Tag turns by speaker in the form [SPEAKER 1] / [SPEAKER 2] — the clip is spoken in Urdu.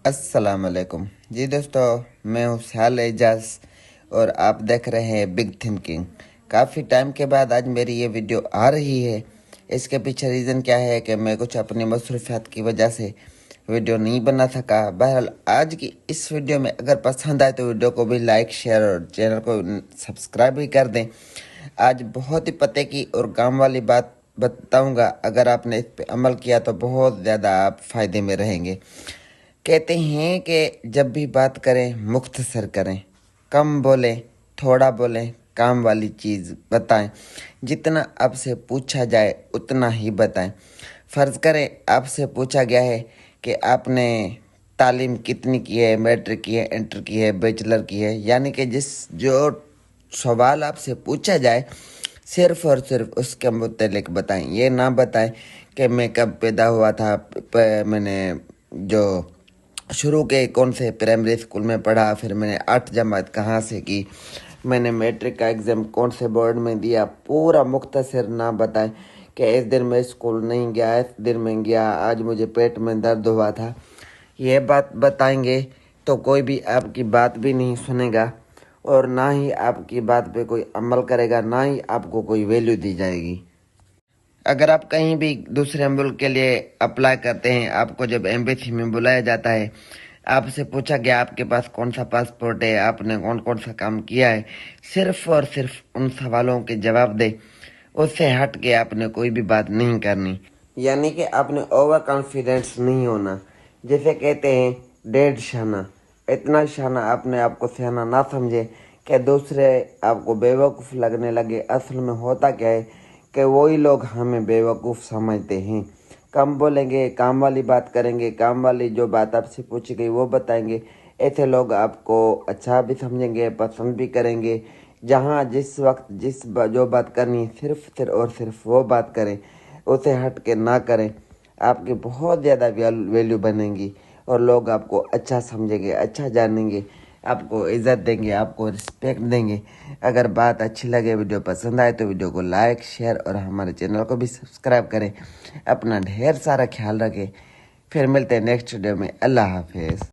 [SPEAKER 1] السلام علیکم جی دوستو، میں ہوں سہیل اعجاز اور آپ دیکھ رہے ہیں بگ تھنکنگ۔ کافی ٹائم کے بعد آج میری یہ ویڈیو آ رہی ہے۔ اس کے پیچھے ریزن کیا ہے کہ میں کچھ اپنی مصروفیات کی وجہ سے ویڈیو نہیں بنا سکا۔ بہرحال آج کی اس ویڈیو میں اگر پسند آئے تو ویڈیو کو بھی لائک، شیئر اور چینل کو سبسکرائب بھی کر دیں۔ آج بہت ہی پتے کی اور کام والی بات بتاؤں گا، اگر آپ نے اس پہ عمل کیا تو بہت زیادہ آپ فائدے میں رہیں گے۔ کہتے ہیں کہ جب بھی بات کریں مختصر کریں، کم بولیں، تھوڑا بولیں، کام والی چیز بتائیں، جتنا آپ سے پوچھا جائے اتنا ہی بتائیں۔ فرض کریں آپ سے پوچھا گیا ہے کہ آپ نے تعلیم کتنی کی ہے، میٹرک کی ہے، انٹر کی ہے، بیچلر کی ہے، یعنی کہ جو سوال آپ سے پوچھا جائے صرف اور صرف اس کے متعلق بتائیں۔ یہ نہ بتائیں کہ میں کب پیدا ہوا تھا، میں نے جو شروع کے کون سے پرائمری اسکول میں پڑھا، پھر میں نے 8 جماعت کہاں سے کی، میں نے میٹرک کا ایگزام کون سے بورڈ میں دیا۔ پورا مختصر نہ بتائیں کہ اس دن میں اسکول نہیں گیا، اس دن میں گیا، آج مجھے پیٹ میں درد ہوا تھا۔ یہ بات بتائیں گے تو کوئی بھی آپ کی بات بھی نہیں سنے گا اور نہ ہی آپ کی بات پہ کوئی عمل کرے گا، نہ ہی آپ کو کوئی ویلیو دی جائے گی۔ اگر آپ کہیں بھی دوسرے ملک کے لیے اپلائی کرتے ہیں، آپ کو جب ایمبیسی میں بلایا جاتا ہے، آپ سے پوچھا گیا آپ کے پاس کون سا پاسپورٹ ہے، آپ نے کون سا کام کیا ہے، صرف اور صرف ان سوالوں کے جواب دیں۔ اس سے ہٹ کے آپ نے کوئی بھی بات نہیں کرنی، یعنی کہ آپ نے اوور کانفیڈنس نہیں ہونا۔ جیسے کہتے ہیں 1.5 شانہ، اتنا شانہ اپنے آپ کو سیانہ نہ سمجھے کہ دوسرے آپ کو بیوقوف لگنے لگے۔ اصل میں ہوتا کیا ہے کہ وہی لوگ ہمیں بیوقوف سمجھتے ہیں۔ کم بولیں گے، کام والی بات کریں گے، کام والی جو بات آپ سے پوچھی گئی وہ بتائیں گے، ایسے لوگ آپ کو اچھا بھی سمجھیں گے، پسند بھی کریں گے۔ جہاں جس وقت جو بات کرنی ہے صرف اور صرف وہ بات کریں، اسے ہٹ کے نہ کریں۔ آپ کی بہت زیادہ ویلیو بنیں گی اور لوگ آپ کو اچھا سمجھیں گے، اچھا جانیں گے، آپ کو عزت دیں گے، آپ کو رسپیکٹ دیں گے۔ اگر بات اچھی لگے، ویڈیو پسند آئے تو ویڈیو کو لائک، شیئر اور ہمارے چینل کو بھی سبسکرائب کریں۔ اپنا ڈھیر سارا خیال رکھیں۔ پھر ملتے ہیں نیکسٹ ویڈیو میں۔ اللہ حافظ۔